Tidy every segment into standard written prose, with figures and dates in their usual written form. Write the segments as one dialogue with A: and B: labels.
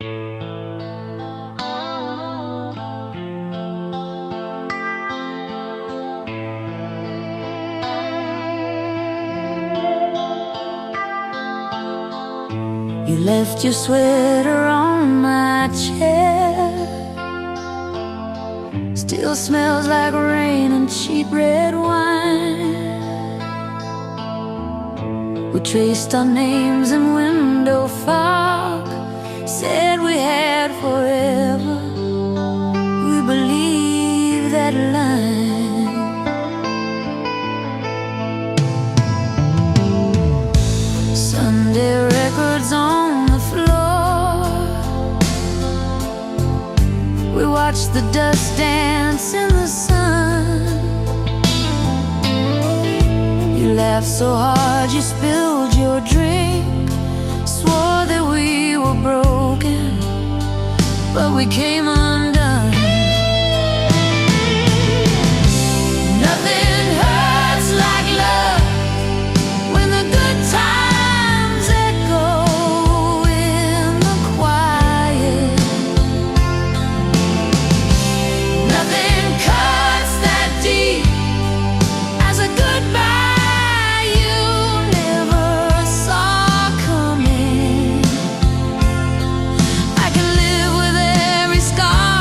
A: You left your sweater on my chair. Still smells like rain and cheap red wine. We traced our names in window fog, said we had forever. We believe that line. Sunday records on the floor. We watched the dust dance in the sun. You laughed so hard you spilled your drink. Swore that we were broken, but we came undone. Nothing hurts like love when the good times echo in the quiet. Nothing cuts that deep as a goodbye you never saw coming. I can live with every scar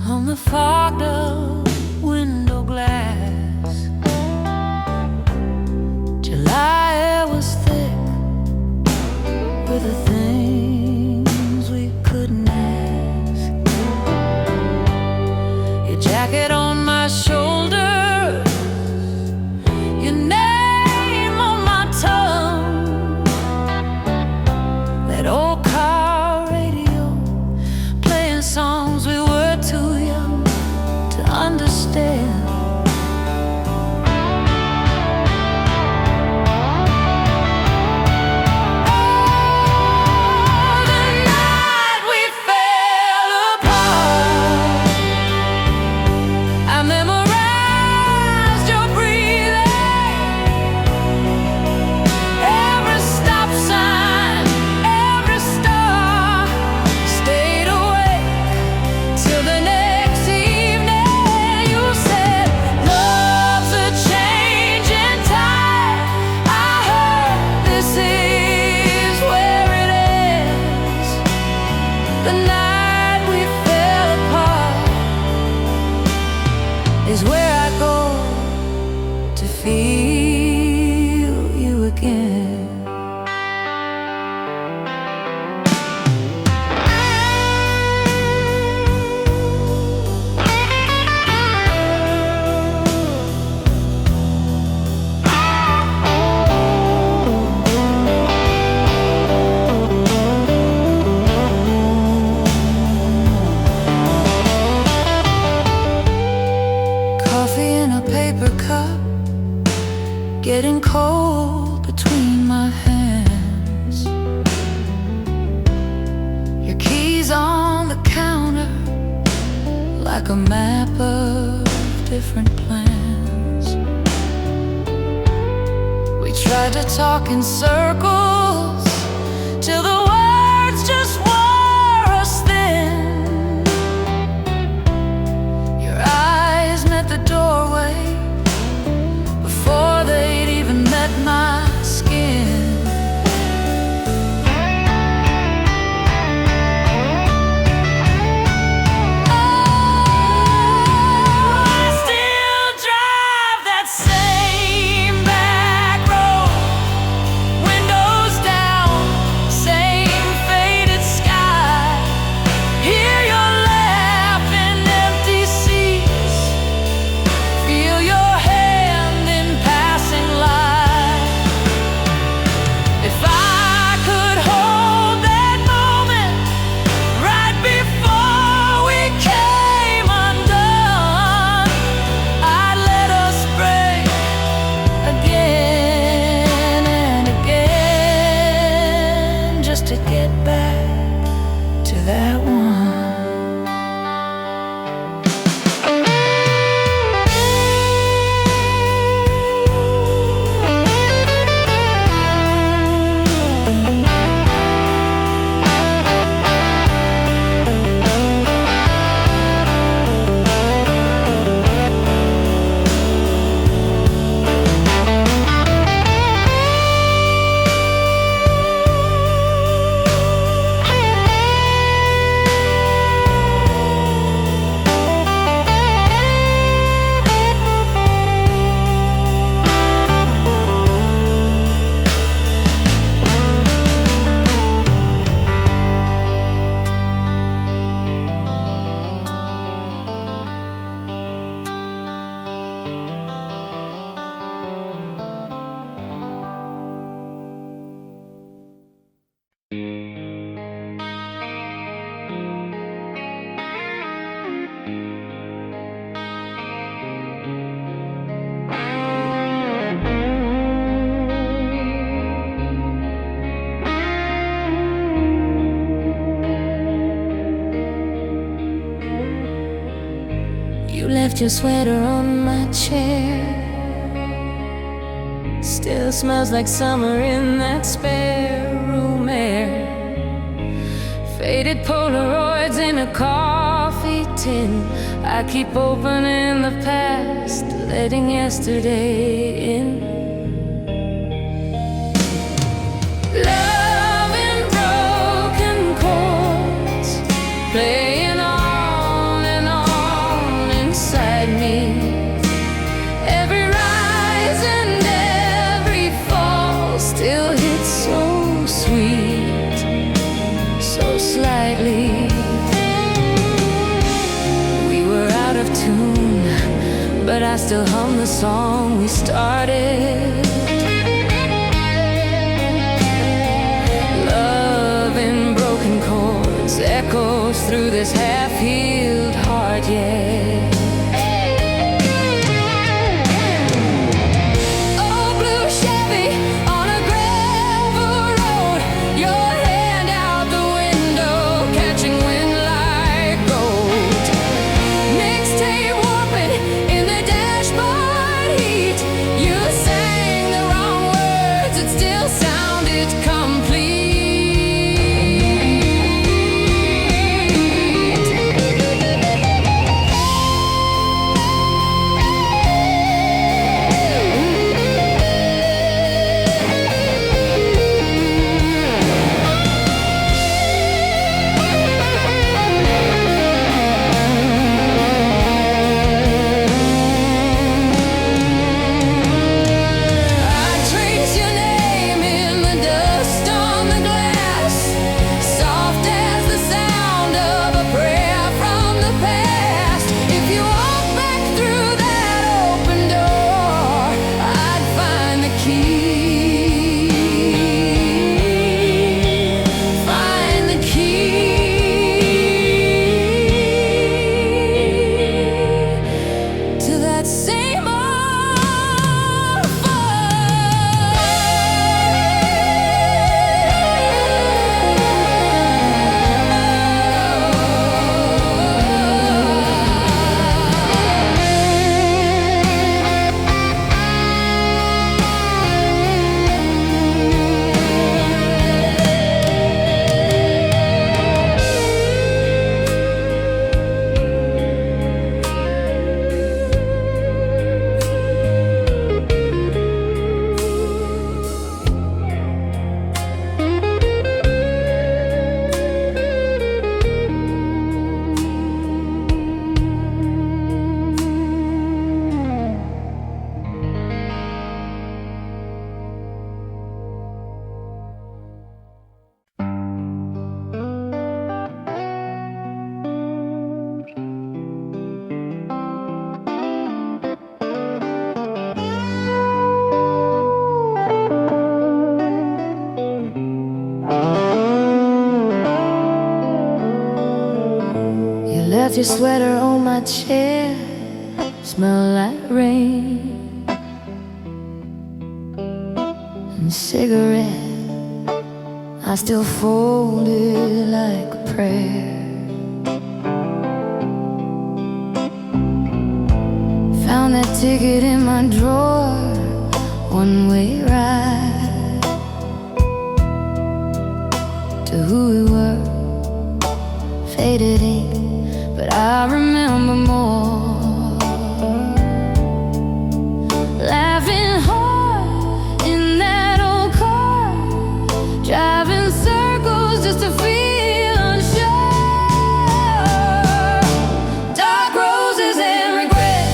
A: on the fogged up window glass. July air was thick with the things we couldn't ask. Your jacket on my shoulder, your name on my tongue, that old car radio playing songs we were too young to understand.
B: The night we fell apart is where I go to feel you again.
A: Getting cold between my hands. Your keys on the counter, like a map of different plans. We tried to talk in circles till the words just wore us thin. Your eyes met the doorway before they'd even met my skin. Oh, I still drive that same back road, windows down, same faded sky. Hear your laugh in empty seats, feel your hand in passing light. If I could hold that moment right before we came undone, I'd let us break again and again, just to get back to that one.
B: You left your sweater on my chair. Still smells like summer in that spare room air. Faded Polaroids in a coffee tin. I keep opening the past, letting yesterday in. Love in broken chords, playing on and on. I still hum the song we started. Love in broken chords echoes through this half-healed heart, yeah.
A: Left your sweater on my chair, smell like rain and cigarette. I still fold it like a prayer. Found that ticket in my drawer, one-way ride to who we were, faded ink. But I remember more, laughing hard in that old car, driving circles just to feel unsure. Dark roses and regret,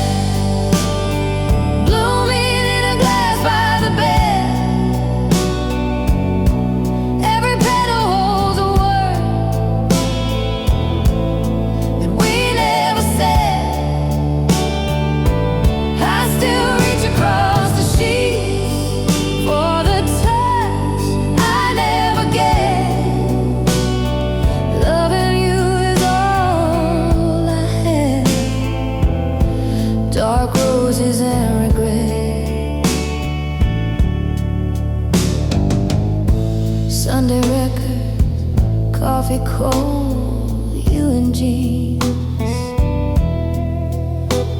A: blooming in a glass by the bed. Every petal holds a word across the sheets for the touch I never get. Loving you is all I had. Dark roses and regret. Sunday records, coffee cold, you in jeans,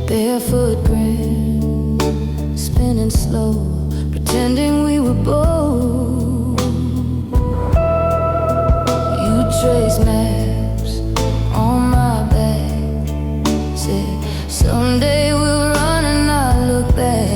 A: barefoot grin, spinning slow, pretending we were bold. You trace maps on my back, said someday we'll run and not look back.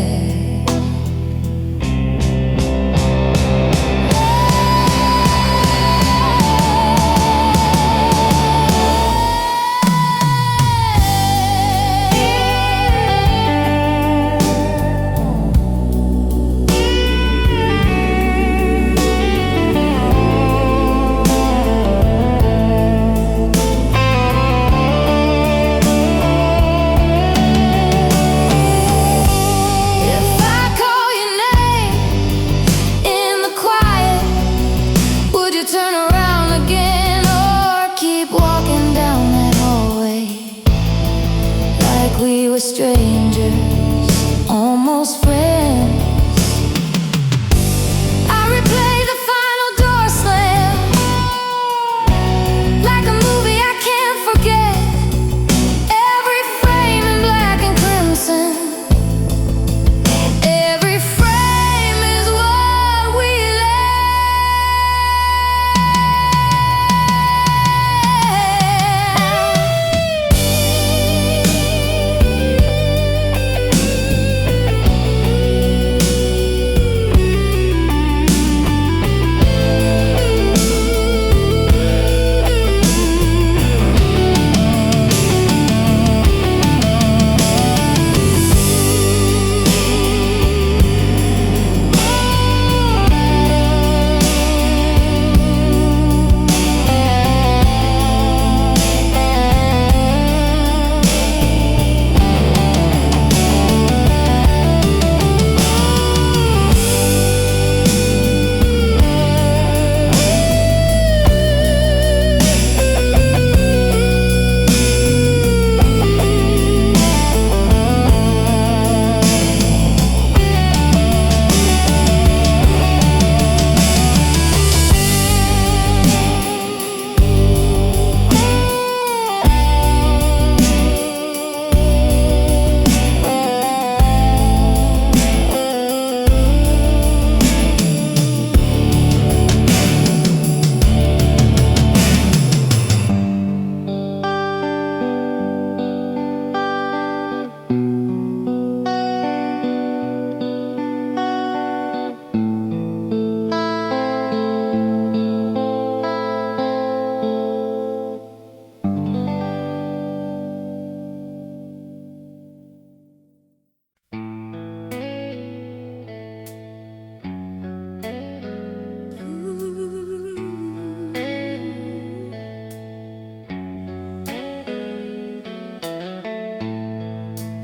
A: strangers, almost friends. I replay the final door slam, like a movie I can't forget. Every frame in black and crimson, every frame is what we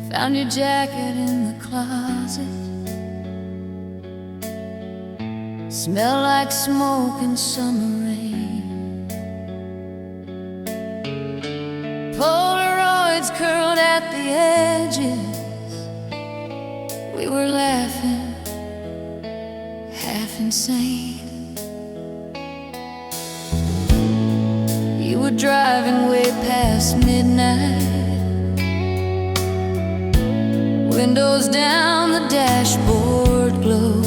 A: found your jacket in the closet. Smell like smoke and summer rain. Polaroids curled at the edges. We were laughing, half insane. You were driving way past midnight. Windows down, the dashboard glow.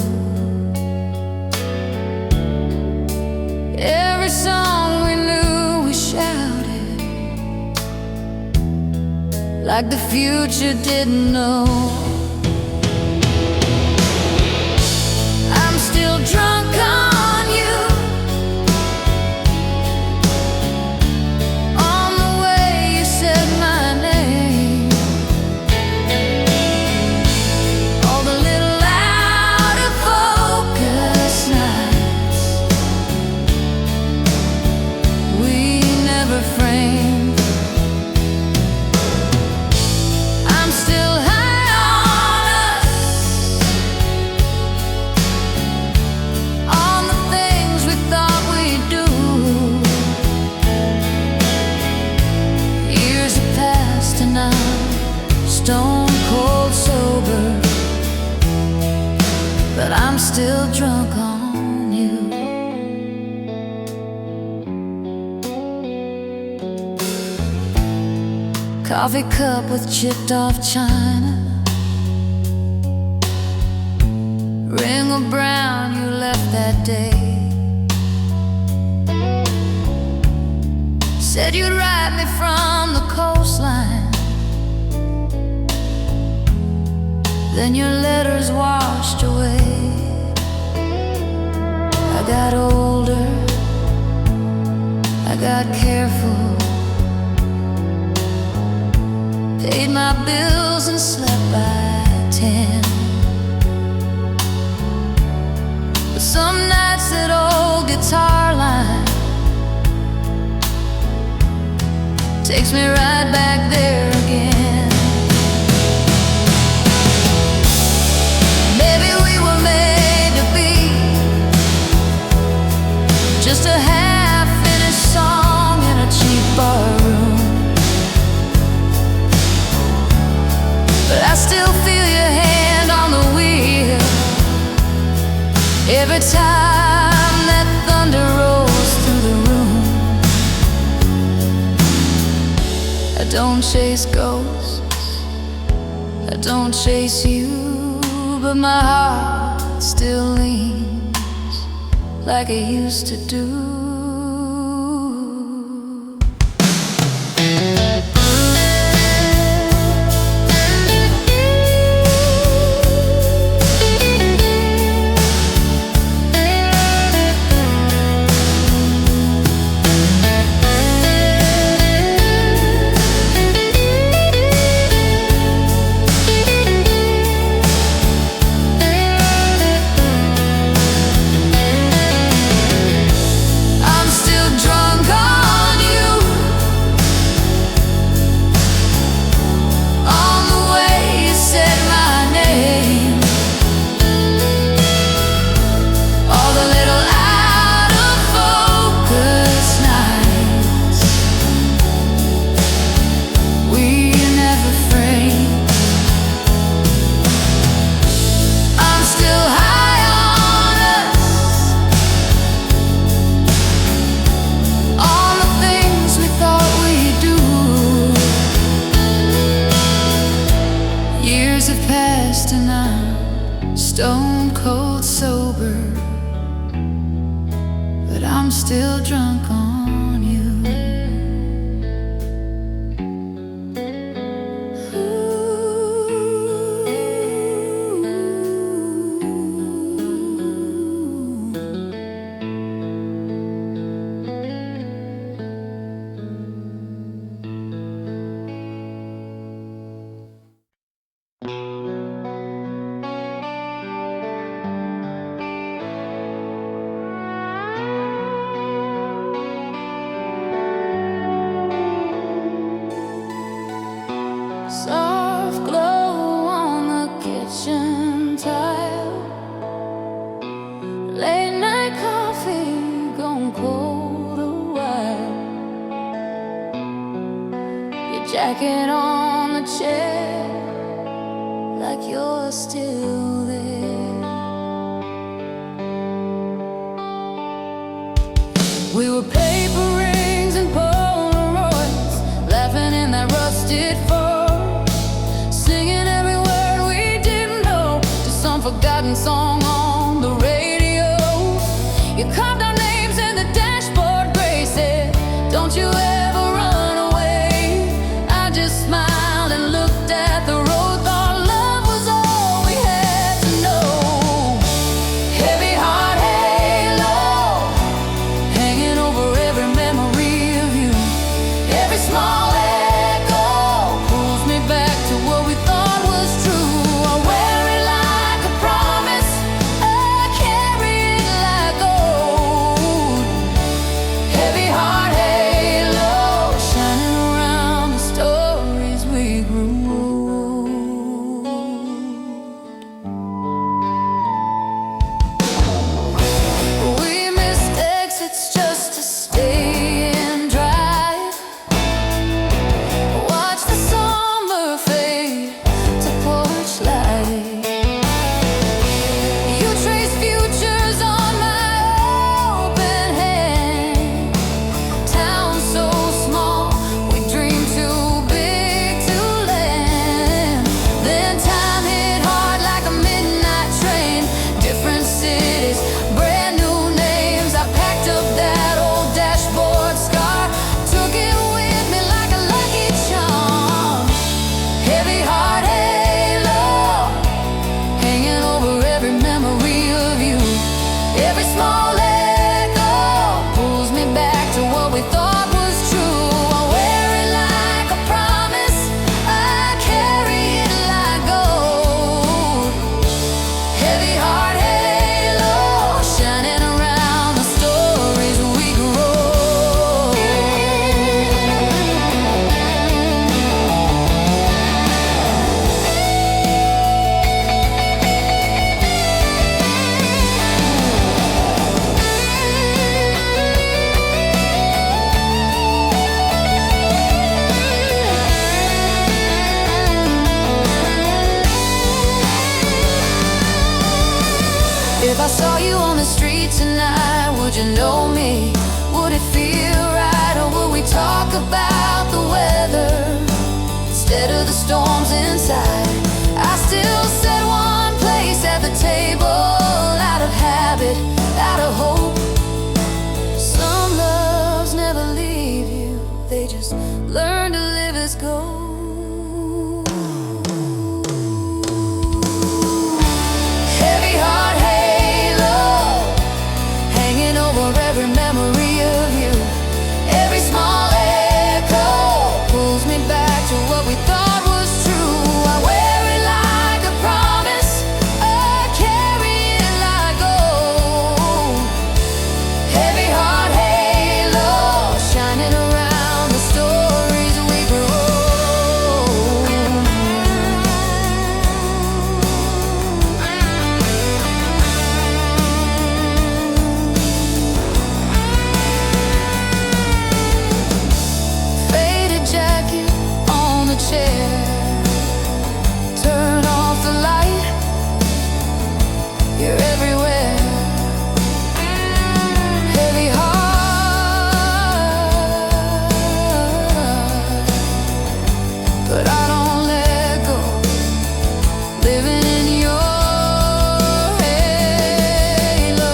A: Every song we knew we shouted, like the future didn't know. I'm still drunk on you, on the way you said my name. All the little out of focus nights we never framed. I'm still high on us, on the things we thought we'd do. Years have passed and I'm stone cold sober, but I'm still drunk on you. Coffee cup with chipped off china, ring of brown you left that day. Said you'd write me from the coastline, then your letters washed away. I got older, I got careful, paid my bills and slept by 10. But some nights that old guitar line takes me right back there again. Maybe we were made to be just a half-finished song in a cheap bar room. Every time that thunder rolls through the room, I don't chase ghosts, I don't chase you, but my heart still leans like it used to do. And I'm stone cold sober, but I'm still drunk on you. Soft glow on the kitchen tile, late night coffee gone cold a while, your jacket on the chair like you're still there. We were paper rings and Polaroids, laughing in that rusted Ford, singing every word we didn't know to some forgotten song on the radio. You carved our names in the dashboard gray, said, "Don't you ever run away." I just smiled and looked at the road, thought love was all we had to know. Heavy heart halo hanging over every memory of you. Every small echo pulls me back to what we thought was true. I wear it like a promise, I carry it like gold. Heavy heart halo shining around the stories we tonight? Would you know me? Would it feel right? Or would we talk about the weather instead of the storms inside? I still set one place at the table, out of habit, out of hope. Some loves never leave you, they just learn to live as gold. Heavy heart halo hanging over every memory of you. Every small echo pulls me back to what we thought was true. I wear it like a promise, I carry it like gold. Heavy heart halo shining around the stories we grew. Faded jacket on the chair, turn off the light, you're everywhere. Heavy heart, but I don't let go, living in your halo.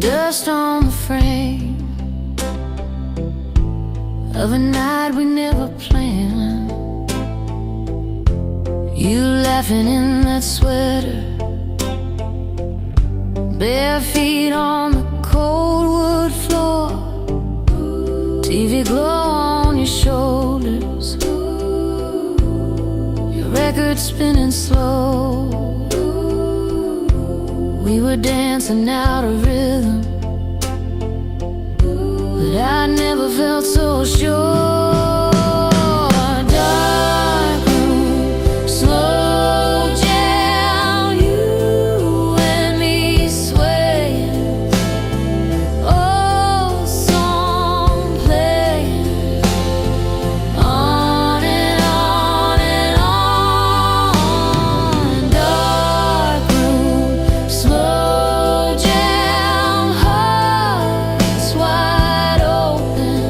A: Dust on the frame of a night we never planned. You laughing in that sweater, bare feet on the cold wood floor, TV glow on your shoulders, your record spinning slow. We were dancing out of rhythm, but I never felt so sure. Dark room, slow jam, you and me swaying, old song playing, on and on and on. Dark room, slow jam, hearts wide open,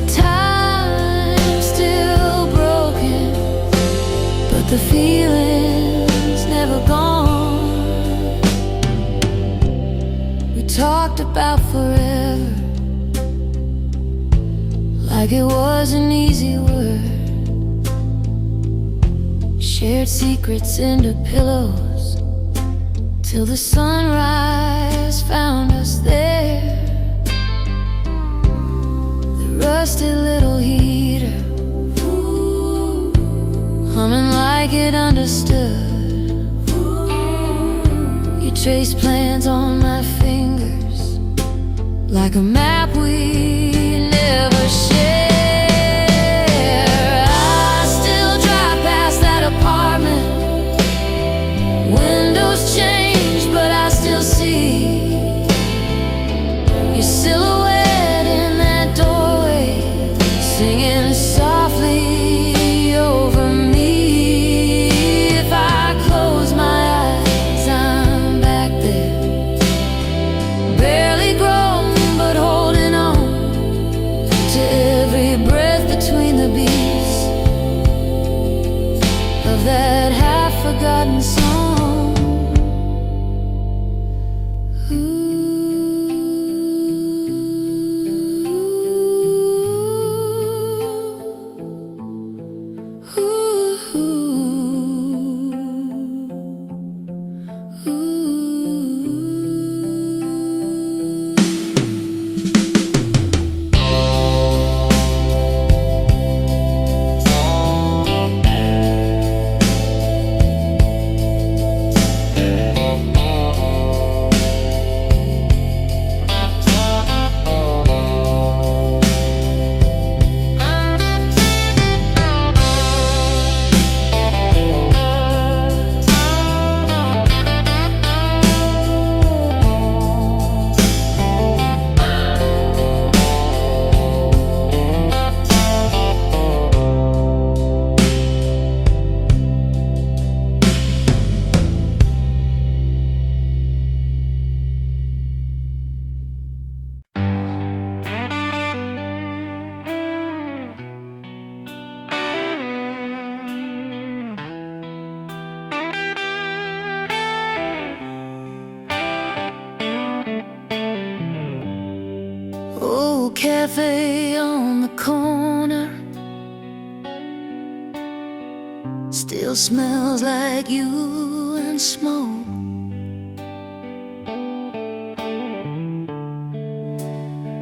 A: time still broken, but the feeling's never gone. We talked about forever like it was an easy word. Shared secrets into pillows till the sunrise found us there. The rusty little heater humming like it understood. You traced plans on my fingers like a map we never share. I still drive past that apartment, windows change, but I still see your silhouette in that doorway, singing softly over me. If I close my eyes, I'm back there, barely grown, but holding on to every breath between the beats of that half-forgotten song.
B: cafe on the corner still smells like you and smoke.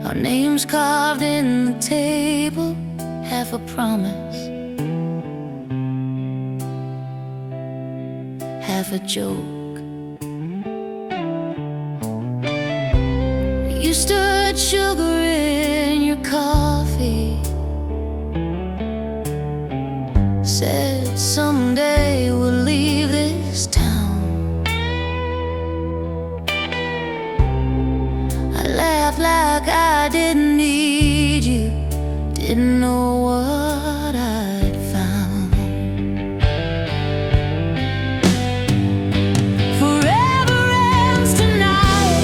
B: Our names carved in the table, half a promise, half a joke. You stirred sugar in your coffee, said someday we'll leave this town. I laughed like I didn't need you, didn't know what I'd found. Forever ends tonight,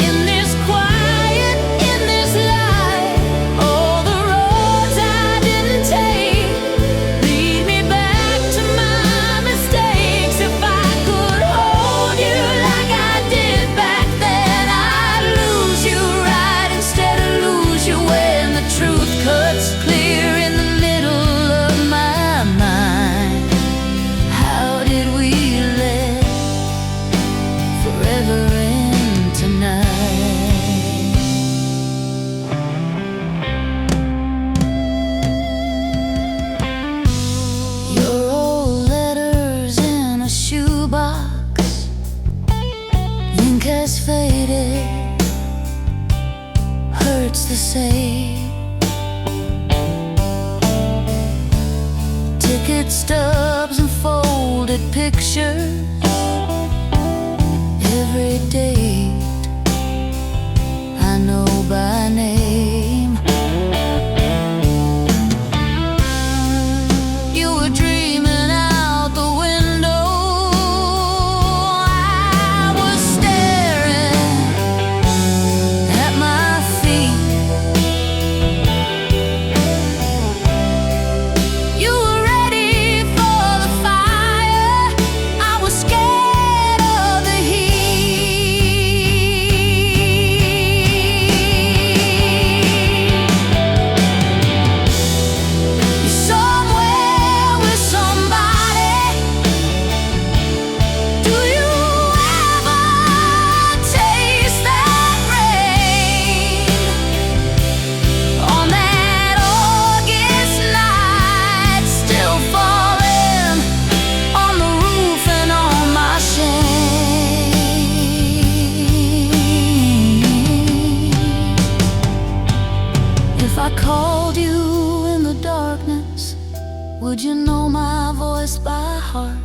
B: in this quiet, in this light. All the roads I didn't take lead me back to my mistakes. If I could hold you like I did back then, I'd lose you right instead of lose you when the truth cuts clear in the middle of my mind. How did we let forever end tonight? Your old letters in a shoebox, ink has faded, hurts the same. Ticket stubs and folded pictures, every date I know by name. You were dreaming out the window, I was staring at my feet. You were ready for the fire, I was scared of the heat. You're somewhere with somebody. Do you ever taste that rain on that August night, still falling on the roof and on my shame? If I called you in the darkness, would you know my voice by heart?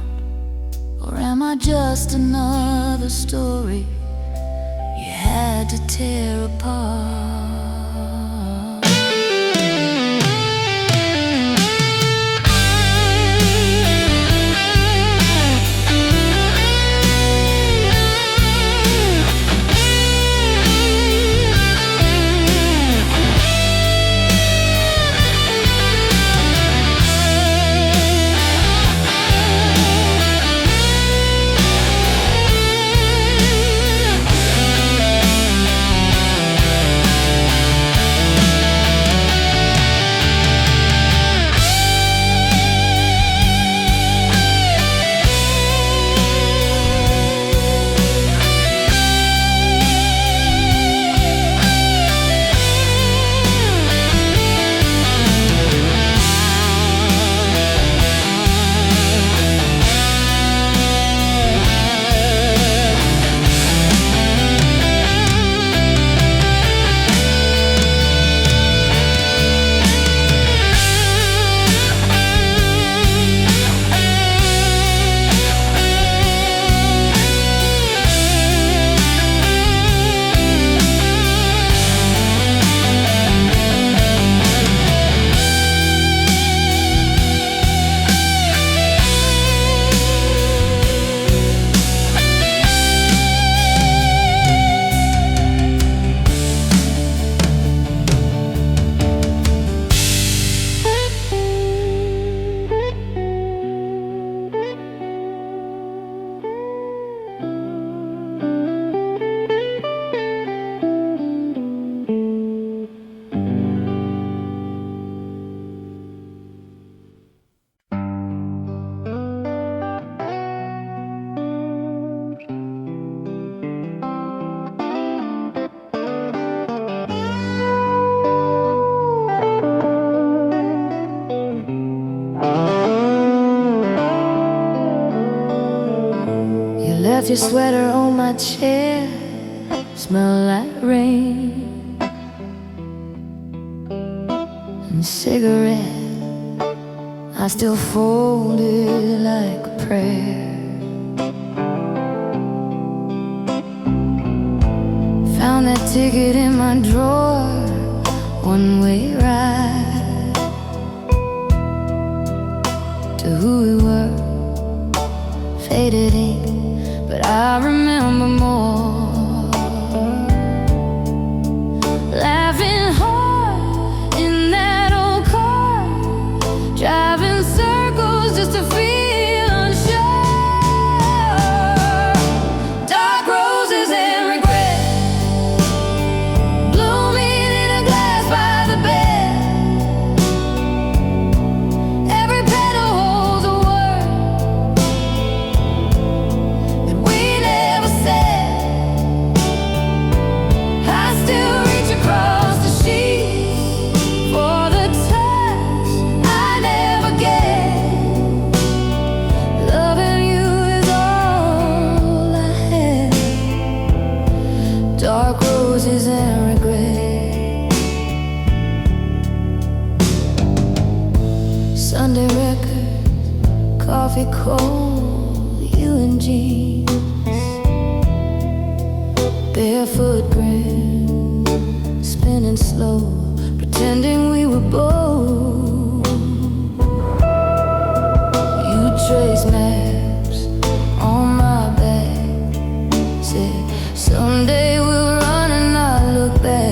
B: Or am I just another story you had to tear apart? your sweater on my chair, smell like rain and cigarette. I still fold it like a prayer. Found that ticket in my drawer, one-way ride to who we were. Faded ink, but I remember more. Laughing hard in that old car, driving circles just to feel unsure. Dark roses and regret, blooming in a glass by the bed. Every petal holds a word that we never said. I still reach across the sheets for the touch I never get. Loving you is all I have. Dark roses and regret. Sunday records, coffee cold, you in jeans, barefoot grin, spinning slow, pretending we were bold. You trace maps on my back, said someday we'll run and not look back.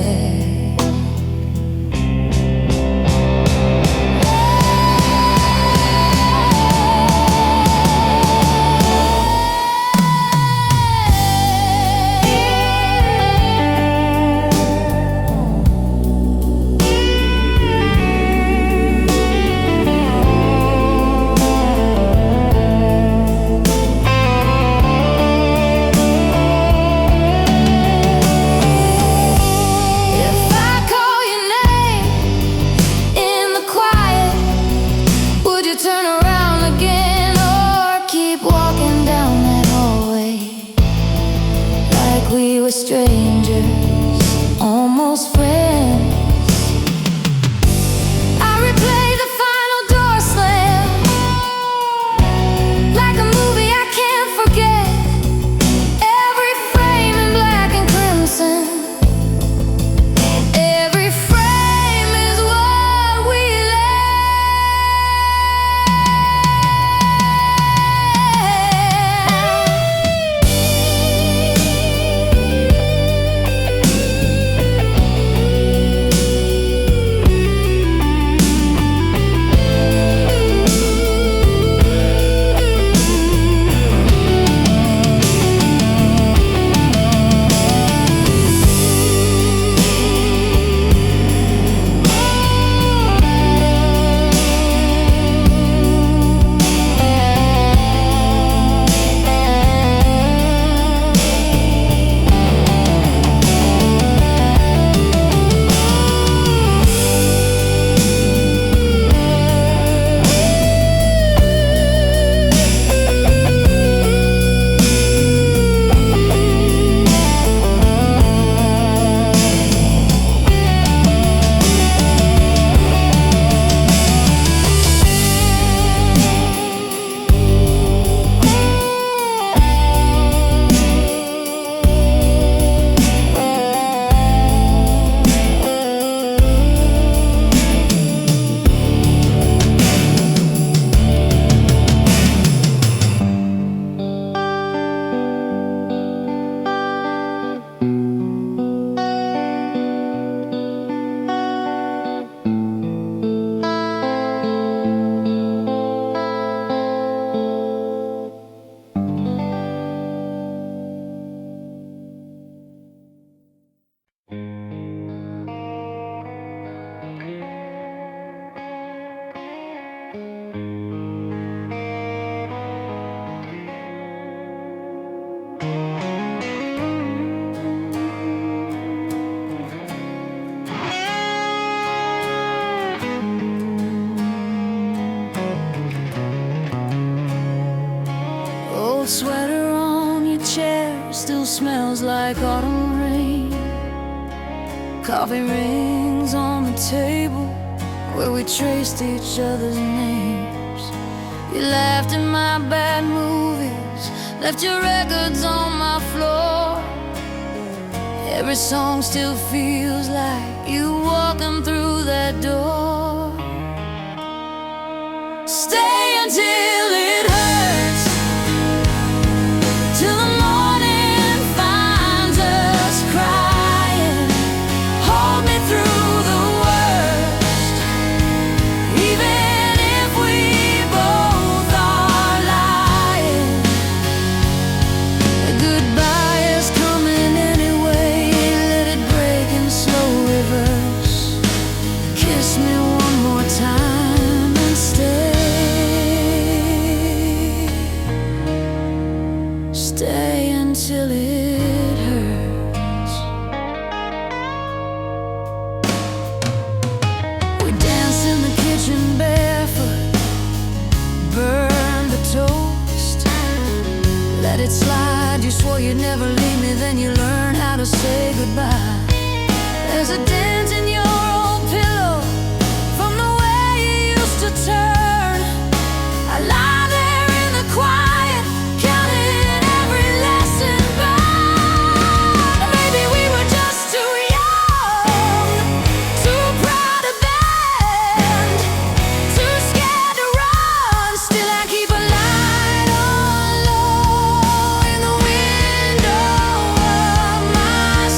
B: Coffee rings on the table where we traced each other's names. You laughed at my bad movies, left your records on my floor. Every song still feels like you walking through that door. Stay until it hurts, till the morning finds us crying. Hold me through the worst, even if we both are lying. A goodbye is coming anyway, let it break in slow reverse. Kiss me one more time and stay. Stay until it hurts. We danced in the kitchen barefoot, burned the toast, let it slide. You swore you'd never leave me, then you learned how to say goodbye. There's a dent in your old pillow from the way you used to turn. I lie there in the quiet, counting every lesson burned. Maybe we were just too young, too proud to bend, too scared to run. Still I keep a light on low in the window of my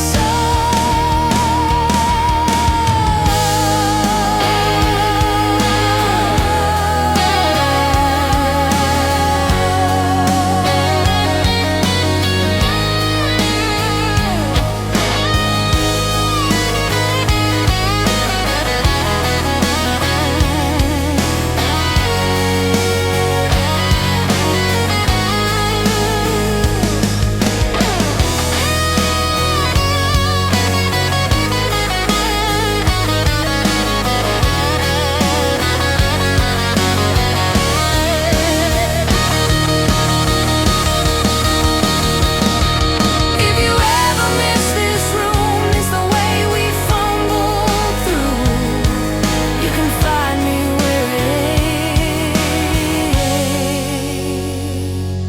B: If you ever miss this room, it's the way we fumble through. You can find me where it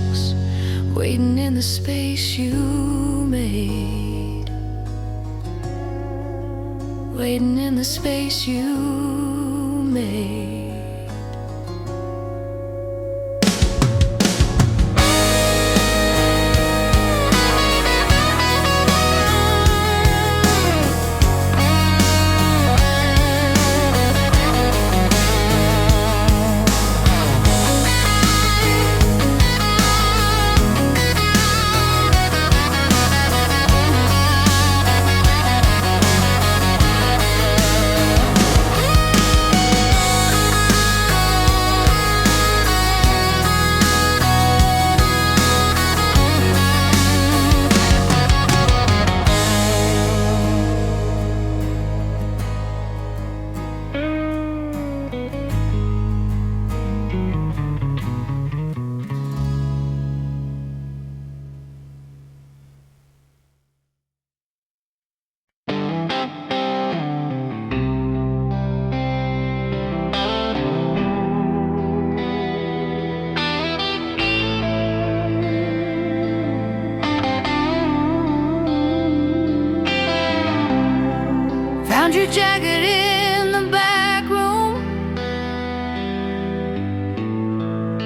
B: aches, waiting in the space you made, waiting in the space you made. Found your jacket in the back room,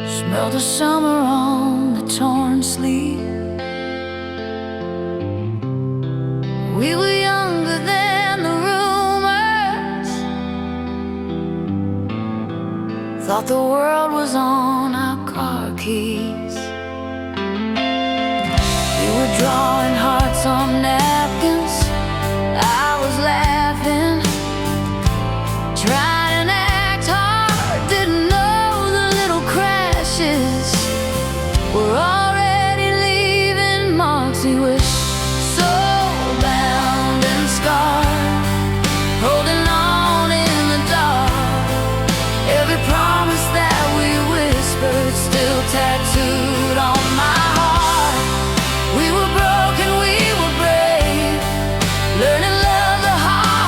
B: smelled the summer on the torn sleeve. We were younger than the rumors, thought the world was on our car keys. We were drawing hearts on napkins, I was laughing, trying to act hard, didn't know the little crashes were already leaving marks. We were so bound and scarred, holding on in the dark. Every promise that we whispered still tattooed on my heart. We were broken, we were brave, learning love the hard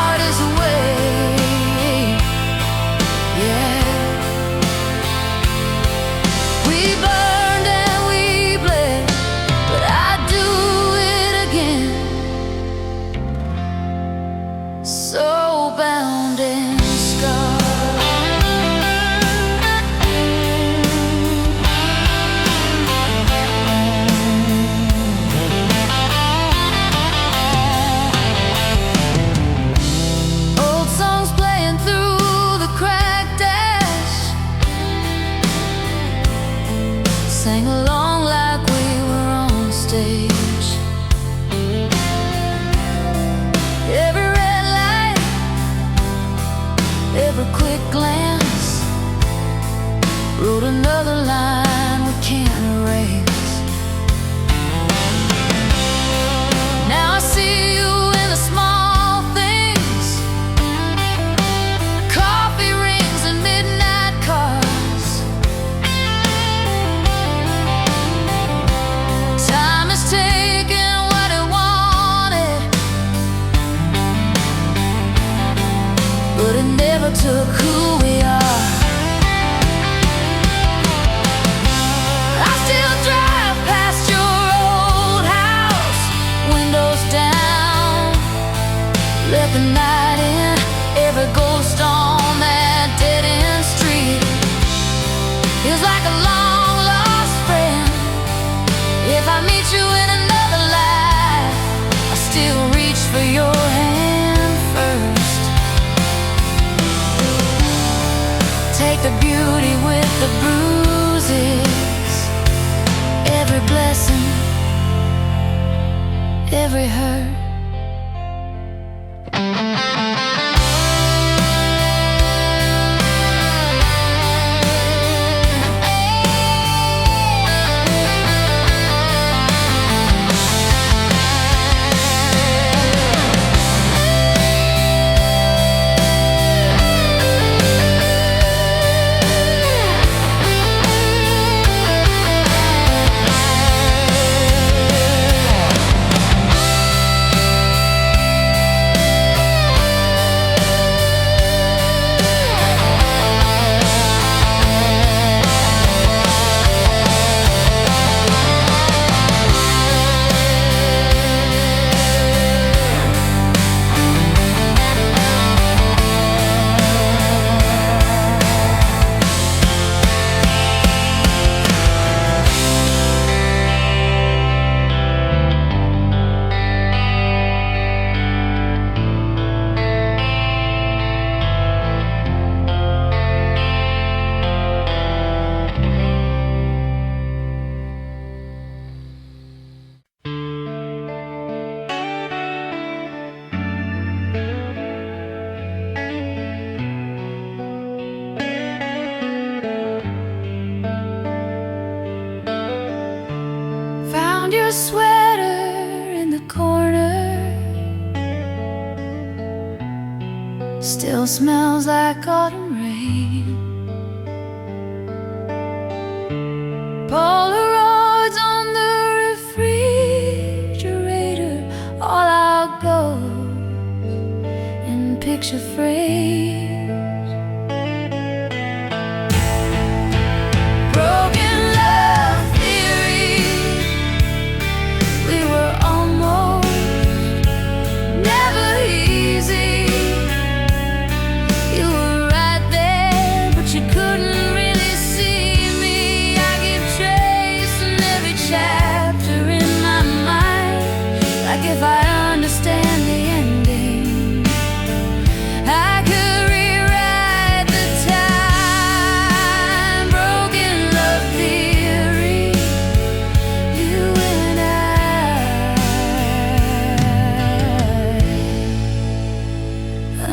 A: every quick glance wrote another line we can't erase. Now I see you in the small things, coffee rings and midnight cars. Time has taken what it wanted, but it never took who we are. I still drive past your old house, windows down, let the night in, every ghost on that dead-end street feels like a long-lost friend. If I meet you in another life, I still reach for your hand first. Take the beauty with the bruises, every blessing, every hurt. Found your sweater in the corner, still smells like autumn rain. Polaroids on the refrigerator, all our gold in picture frames. Broken love theory, we were almost never easy. You were right there, but you couldn't really see me. I keep tracing every chapter in my mind, like if I understand the ending, I could rewrite the time. Broken love theory, you and I,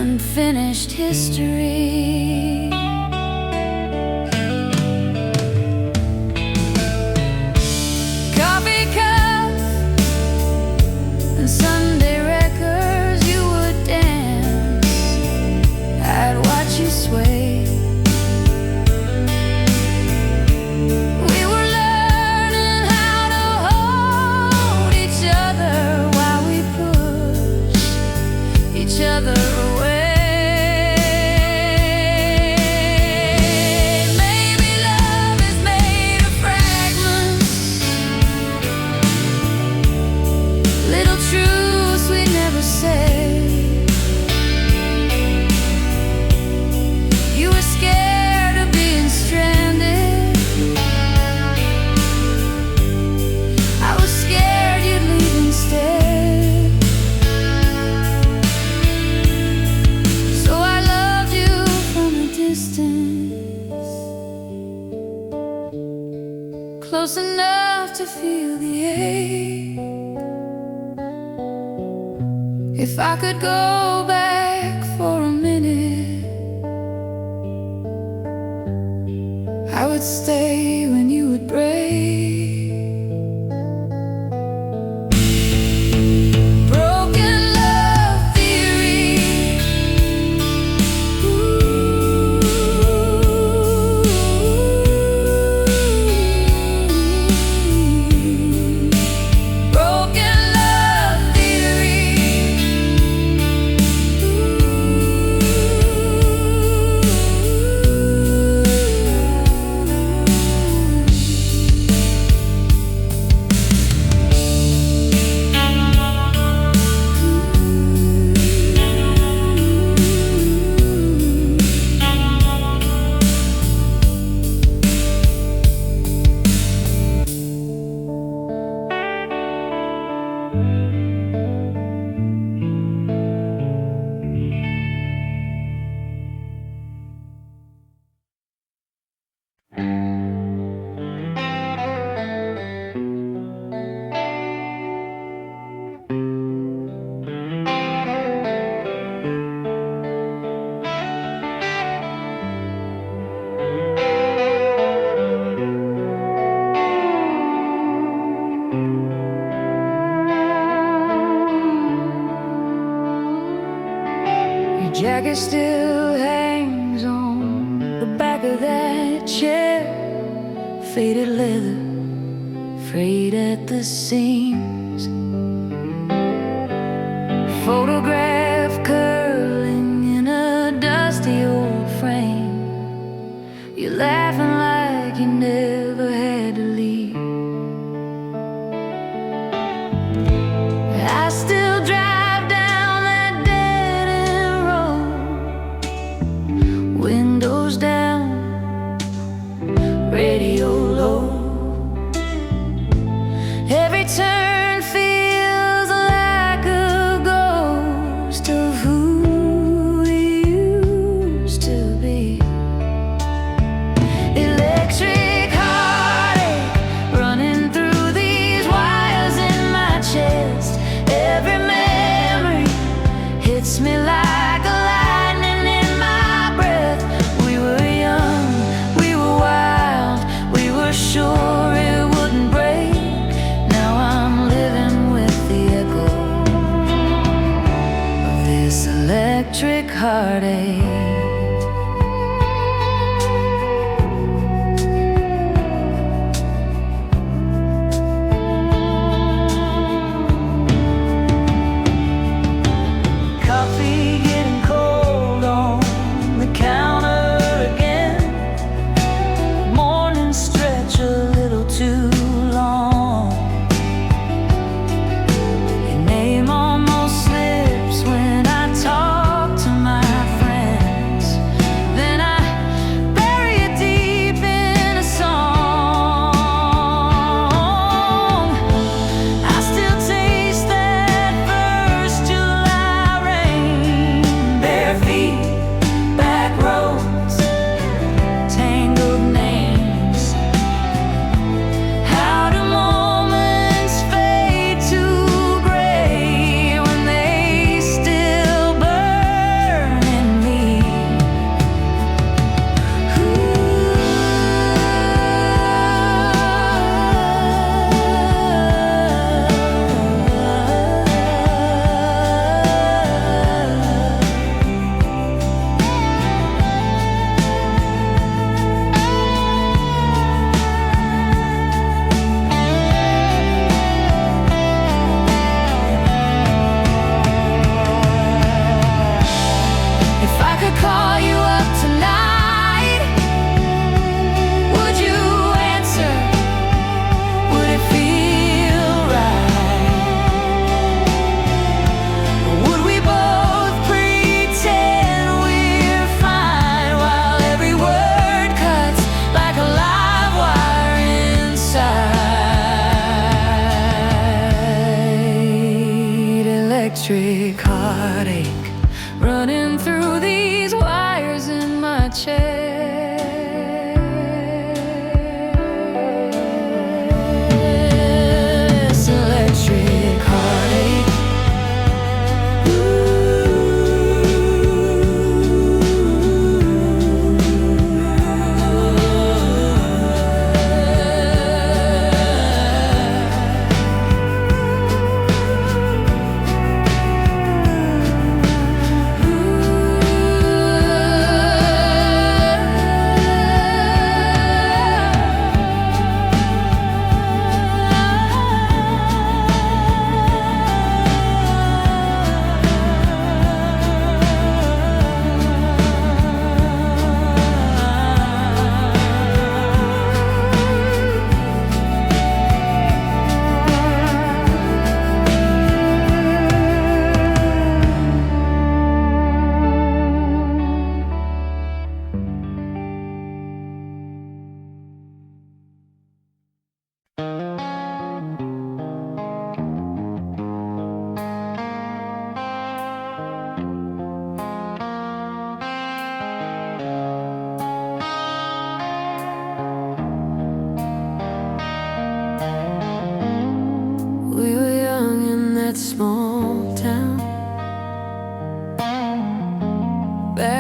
A: unfinished history. Coffee cups and Sunday records, you would dance, I'd watch you sway. We were learning how to hold each other while we pushed each other away. Maybe love is made of fragments, little truths we never said. You were scared of being stranded, I was scared you'd leave instead. So I loved you from a distance, close enough to feel the ache. If I could go back for a minute, would stay when you would break. Broken love theory. Broken love theory. Your jacket still hangs on the back of that chair. Faded leather, frayed at the seams. Photograph curling in a dusty old frame. You're laughing like you never had to leave. I still drive down that dead-end road, windows down, radio low. Every turn feels like a ghost of who we used to be. Electric heartache running through these wires in my chest. Every memory hits me like a lightning in my breath. We were young, we were wild, we were sure it wouldn't break. Now I'm living with the echo of this electric heartache. Coffee getting cold on the counter again. Morning stretch a little too long. Your name almost slips when I talk to my friends. Then I bury it deep in a song. I still taste that first July rain. Bare feet, back roads, tangled names. How do moments fade to gray when they still burn in me? If I could call you up tonight, would you answer? Would it feel right? Or would we both pretend we're fine while every word cuts like a live wire inside? Electric heartache running through these wires in my chest. Electric heartache. Ooh.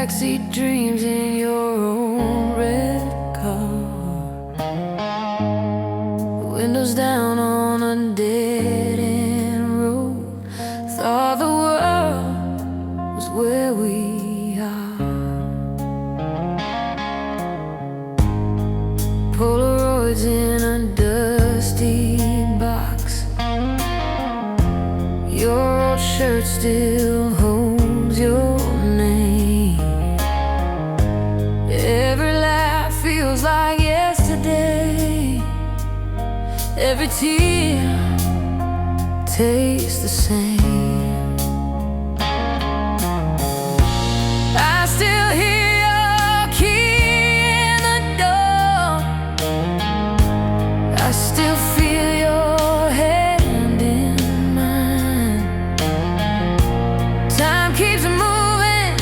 B: backseat dreams in your own red car. Windows down on a dead-end road. Thought the world was where we are. Polaroids in a dusty box. Your old shirt still holds your name. Every laugh feels like yesterday. Every tear tastes the same. I still hear your key in the door. I still feel your hand in mine. Time keeps moving,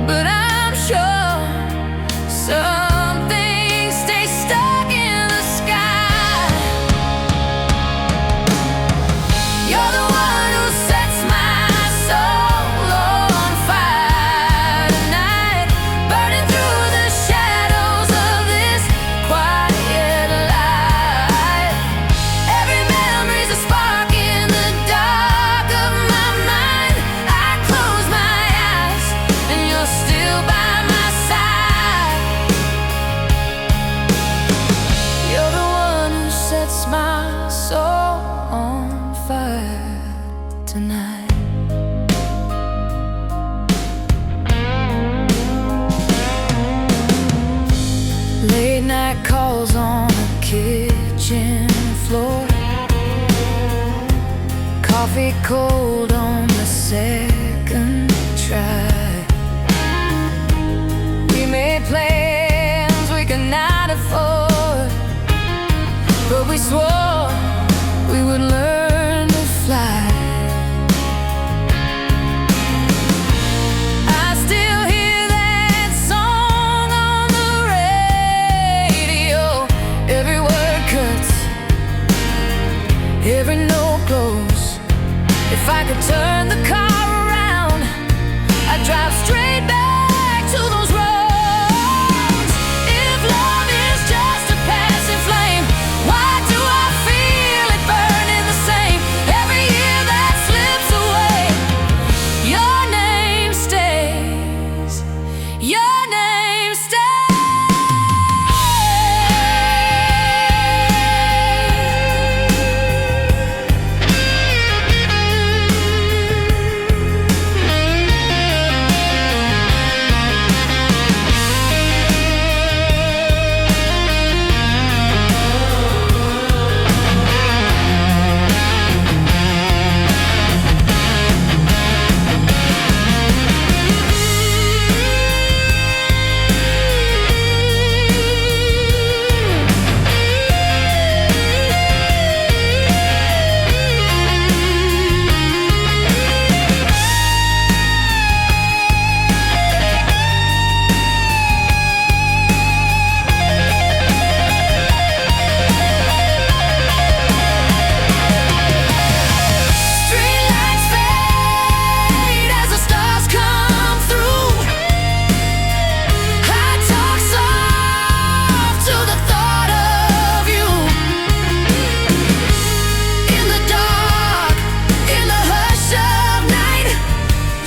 B: but I'm sure some things stay stuck in the sky. You're the one who sets my soul on fire tonight, burning through the shadows of this quiet life. Every memory's a spark in the dark of my mind. I close my eyes and you're still by my side. You're the one who sets my soul on fire tonight. Late night calls on the kitchen floor. Coffee cold on the second try. We made plans we could not afford, but we swore we would learn to fly. I still hear that song on the radio. Every word cuts, every note glows. If I could turn the car around, I'd drive straight back to those roads. If love is just a passing flame, why do I feel it burning the same? Every year that slips away, your name stays. Your name stays. Streetlights fade as the stars come through. I talk soft to the thought of you. In the dark, in the hush of night,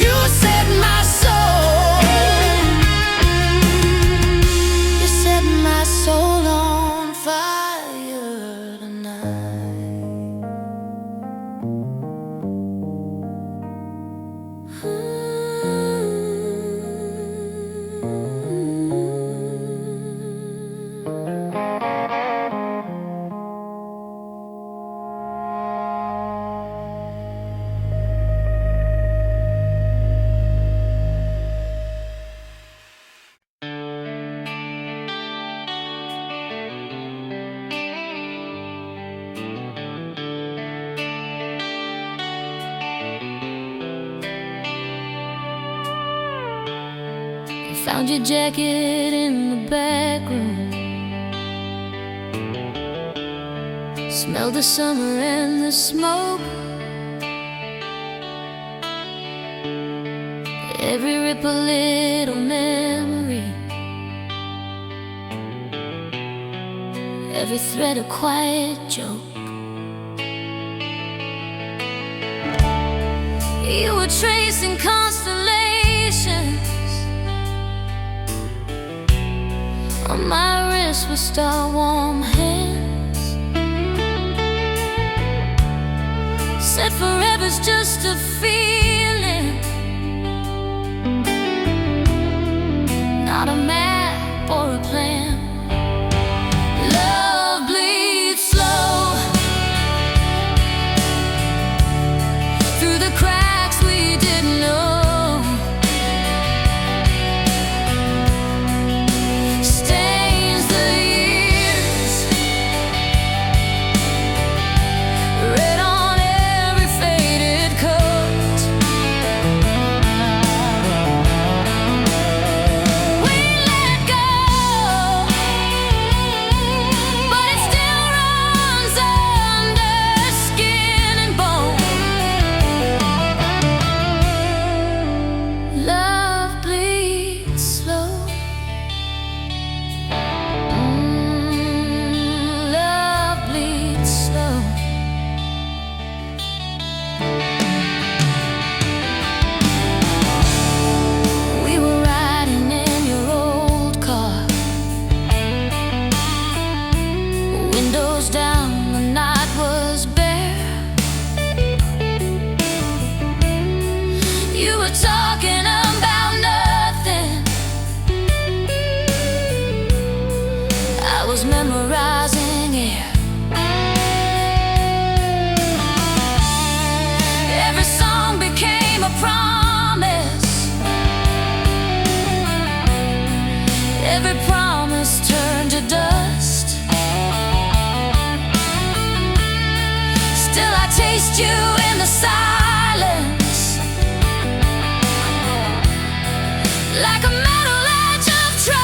B: you set my soul. You set my soul on fire tonight. Found your jacket in the back room. Smelled the summer and the smoke.
A: Every rip a little memory, every thread a quiet joke. You were tracing constellations on my wrist with star-warm hands. Said forever's just a feeling, not a map or a plan. Love bleeds slow through the cracks we didn't know. Stains the years red on every faded coat. We let go, but it still runs under skin and bone. Love bleeds slow. Love bleeds slow. We were riding in your old car, windows down, the night was bare. You were talking about nothing, I was memorizing air. Every song became a promise, every promise turned to dust. Still I taste you in the silence, like a metal edge of trust.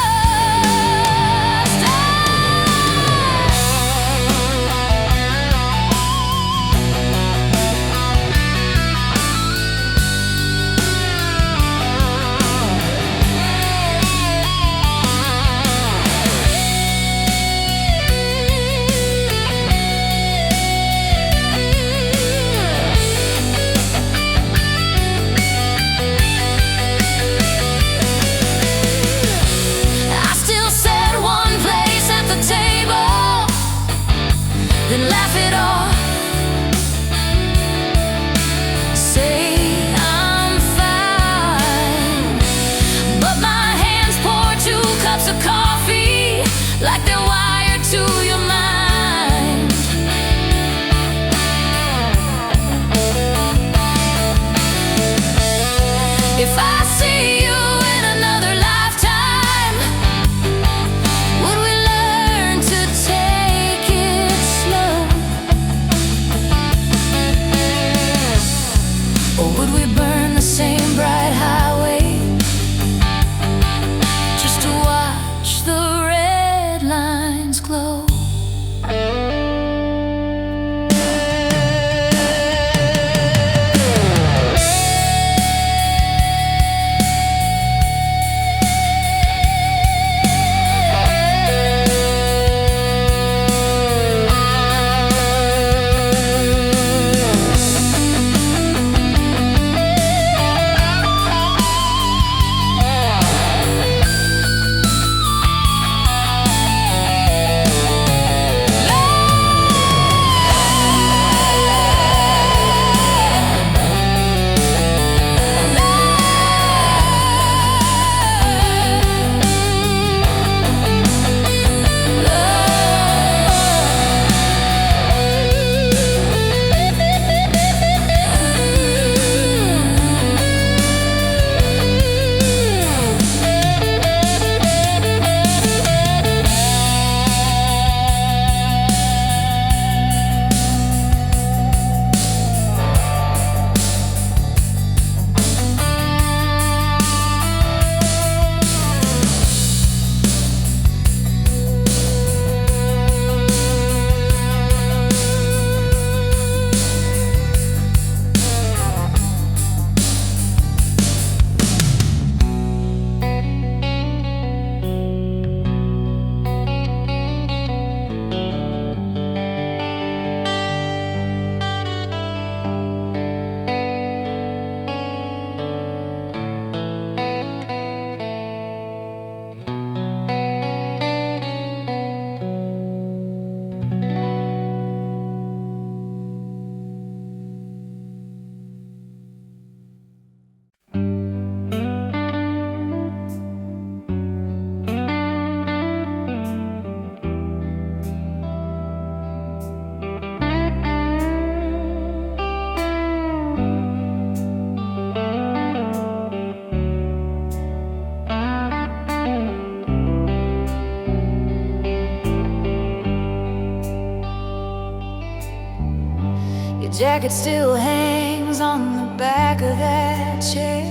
A: jacket still hangs on the back of that chair.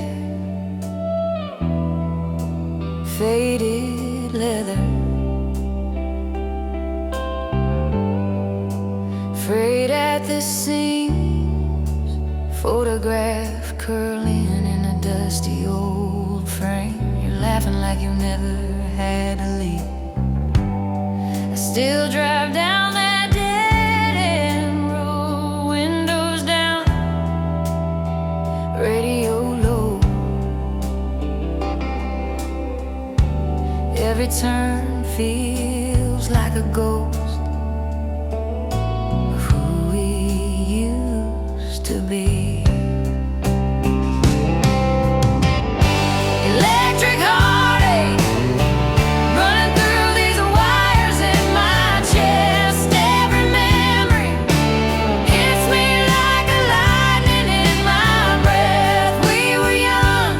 A: Faded leather, frayed at the seams, photograph curling in a dusty old frame. You're laughing like you never had to leave. I still drive down that dead-end road, windows down, radio low. Every turn feels like a ghost of who we used to be. Electric heartache running through these wires in my chest. Every memory hits me like a lightning in my breath. We were young,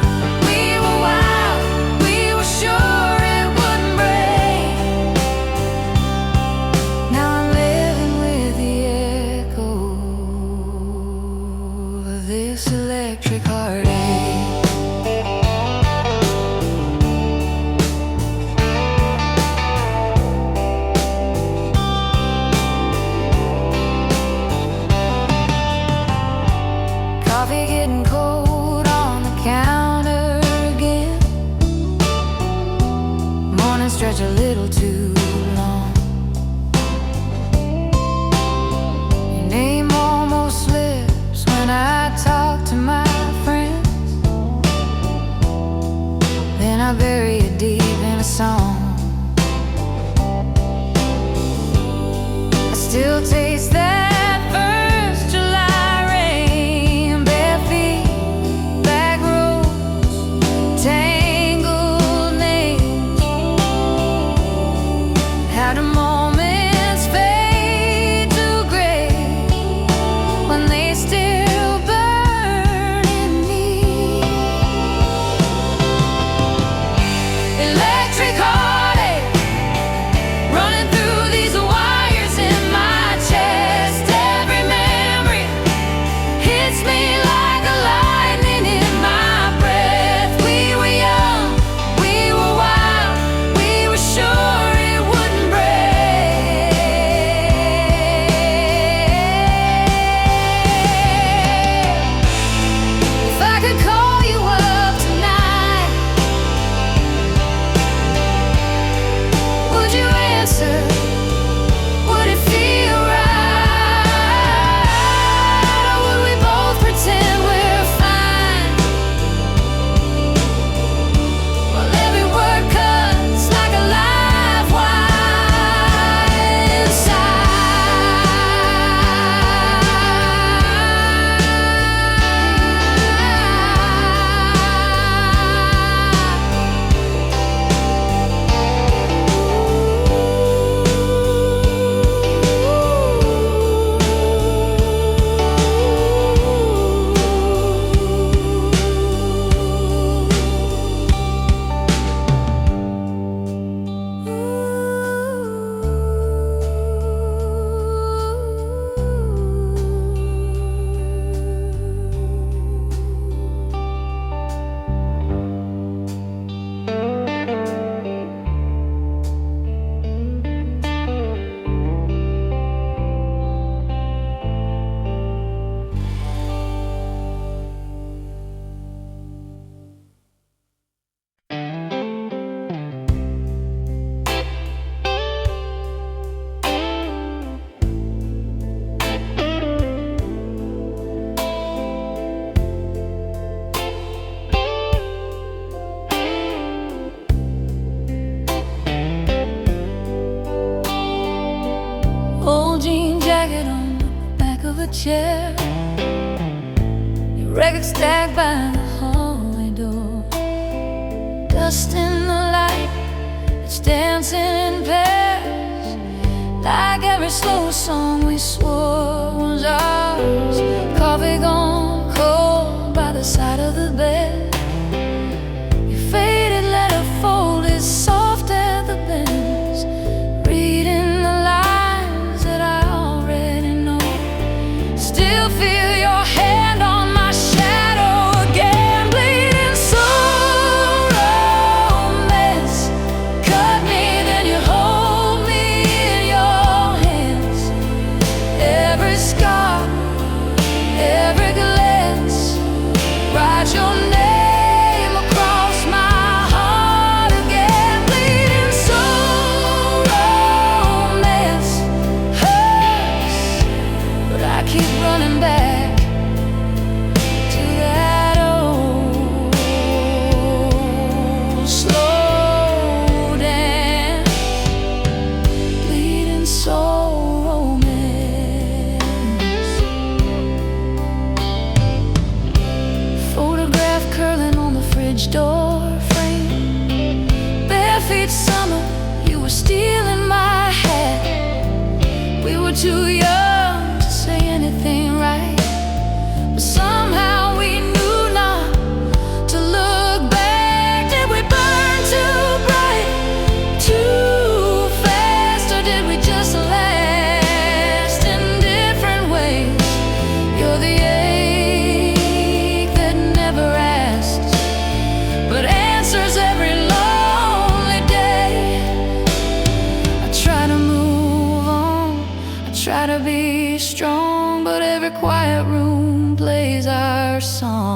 A: we were wild, we were sure it wouldn't break. Now I'm living with the echo of this electric heartache. Coffee getting cold on the counter again. Morning stretch a little too long. Your name almost slips when I talk to my friends. Then I bury it deep in a song. I still taste that first July rain, bare feet, back roads, tangled names. How do moments fade to gray when they still burn in me? Electric heartache running through these wires in my chest. Every memory hits me like a lightning in my breath. We were young, we were wild, we were sure it wouldn't break. If I could call you up tonight, would you answer? Would it feel right? Or would we both pretend we're fine? Well, every word cuts like a live wire old jean jacket on the back of a chair. Your record stacked by the hallway door. Dust in the light, it's dancing in pairs, like every slow song we swore was ours. Coffee gone cold by the side of the bed. Your faded letter folded soft at the bends, reading the lines that I already know. Still feel laugh each summer. You were stealing my hat. We were too young to say anything right, but somehow we knew not to look back. Did we burn too bright, too fast, or did we just last in different ways? You're the ache that never asks, but answers every lonely day. I try to move on, I try to be strong, but every quiet room plays our song.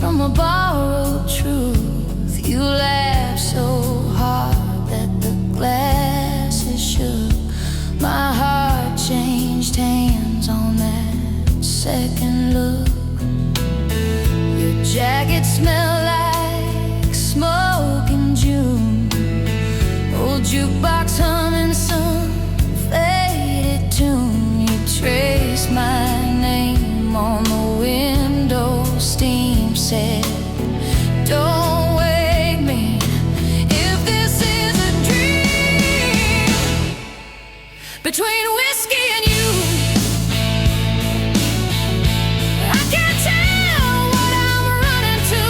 A: From a borrowed truth, you laughed so hard that the glasses shook. My heart changed hands on that second look. Your jacket smelled like smoke in June. Old jukebox humming some faded tune. You traced my name on the window steam said, don't wake me if this is a dream. Between whiskey and you, I can't tell what I'm running to.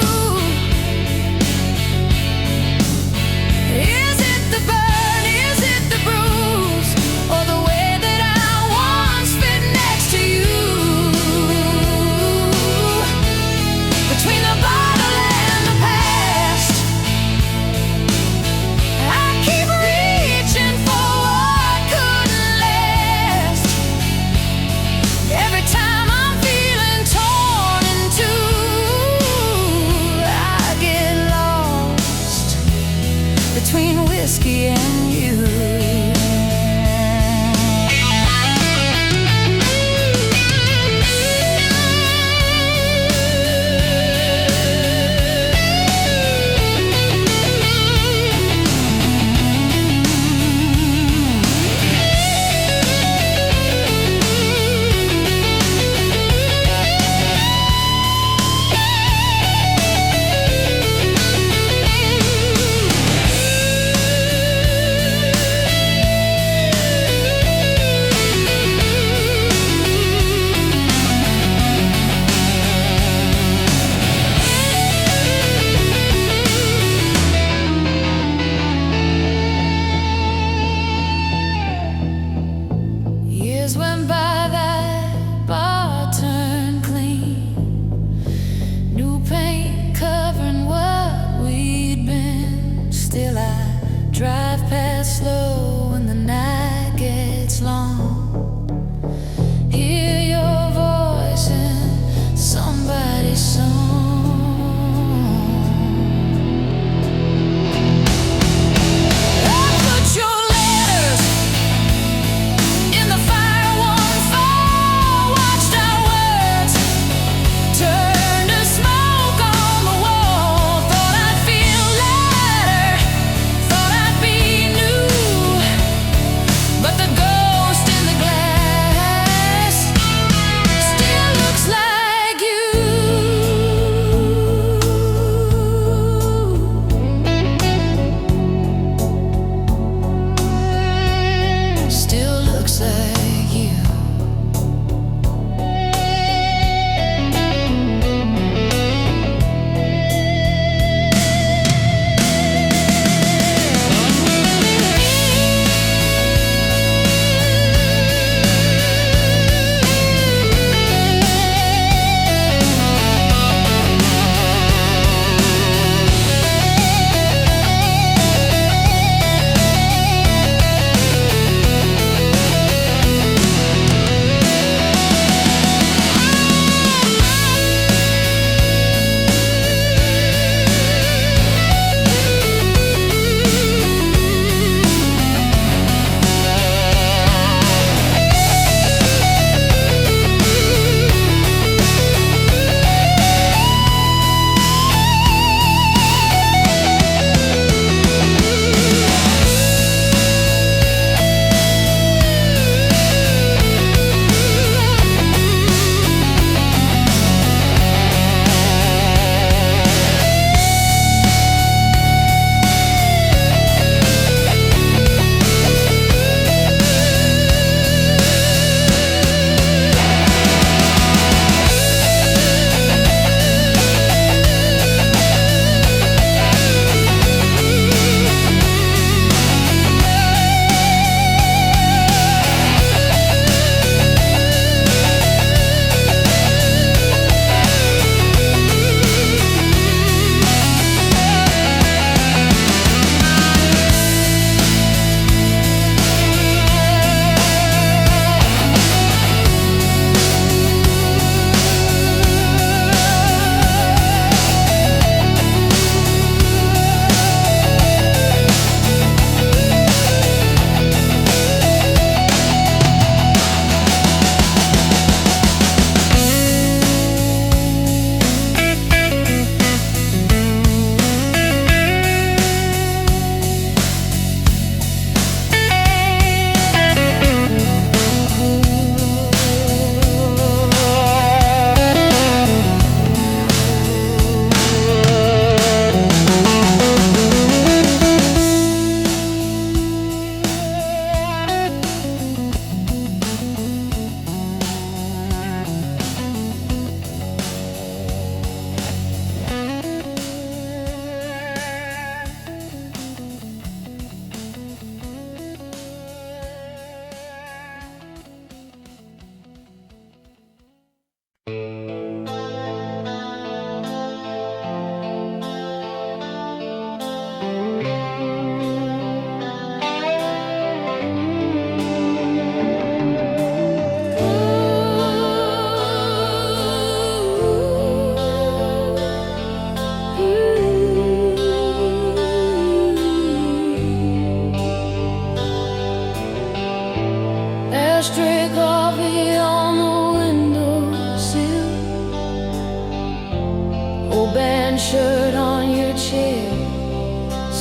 A: Is it the burn, is it the bruise, or the way that I once fit next to you? Between the bottle and the past, I keep reaching for what couldn't last. Every time I'm feeling torn in two, I get lost between whiskey and you.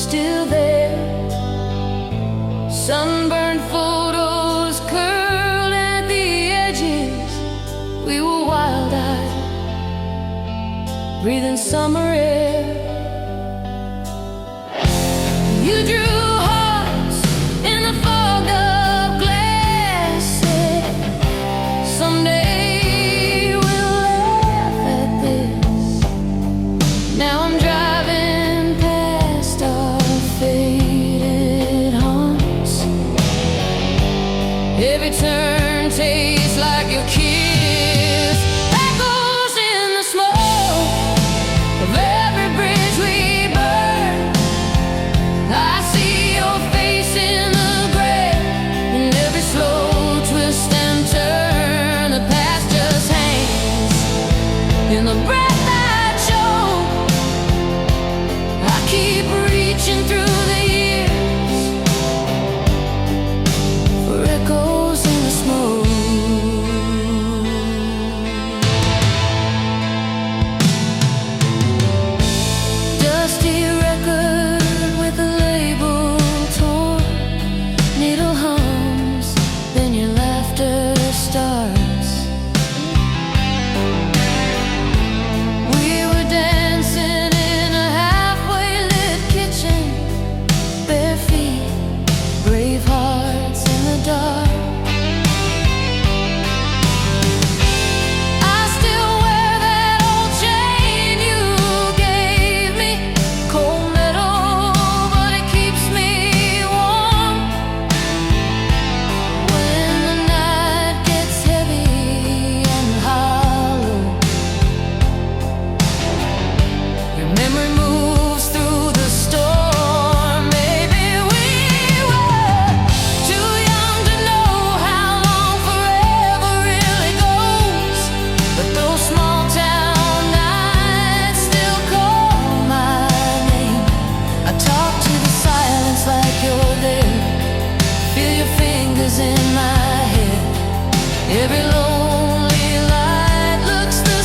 B: still there. Sunburned photos curled at the edges. We were wild-eyed, breathing summer air. You drew hearts in the fog of glass, said, someday we'll laugh at this. Now I'm driving past our faded haunts. Every turn tastes like your kiss. Echoes in the smoke of every bridge we burn. I see your face in the gray, in every slow twist and turn. The past just hangs in the breath I choke. I keep reaching through the years for echoes in the smoke. Dusty record with the label torn. Needle hums, then your laughter starts. We were dancing in a halfway lit kitchen, bare feet, brave hearts in the dark. I still wear that old chain you gave me, cold metal, but it keeps me warm. When the night gets heavy and hollow, your memory moves through the storm. Maybe we were too young to know how long forever really goes, but those small town nights still call my name. I talk to the silence like you're there. Feel your fingers in my hair. Every lonely light looks the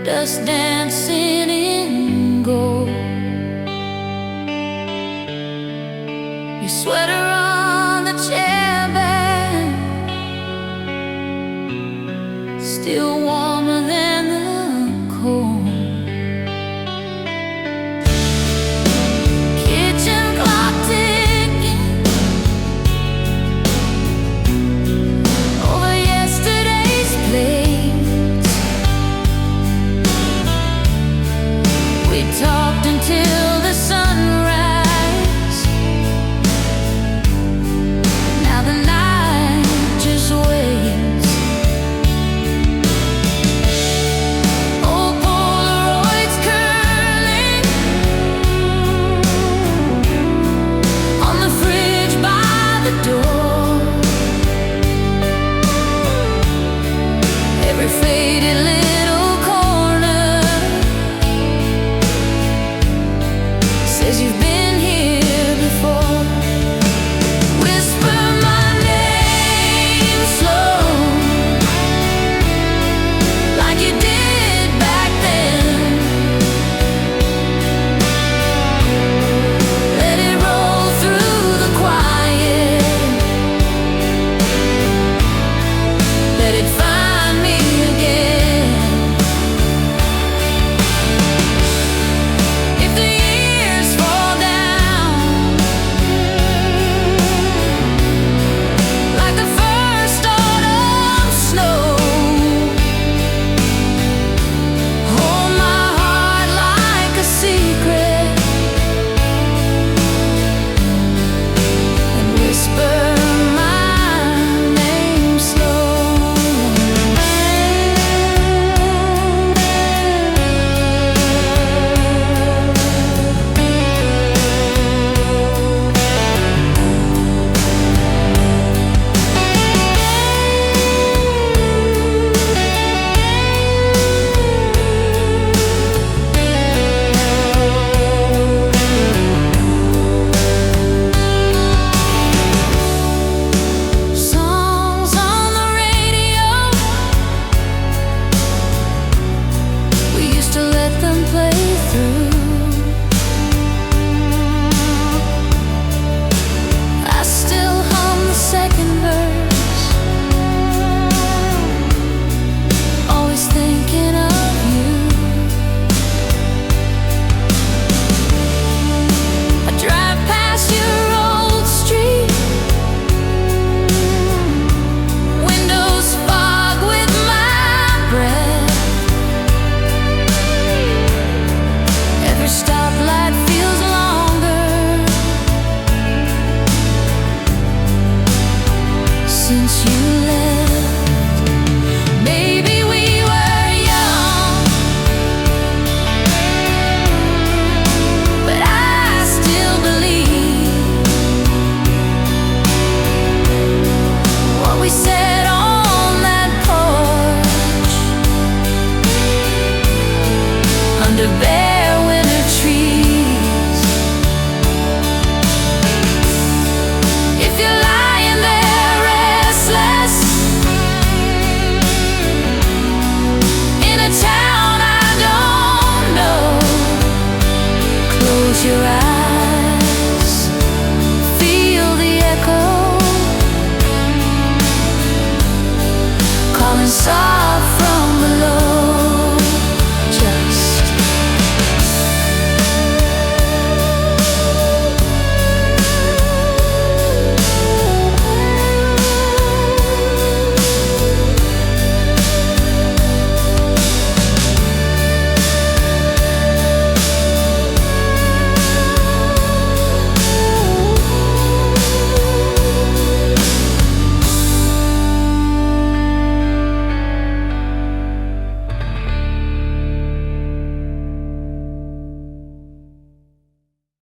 B: dust dancing in gold. Your sweater on the chair back, still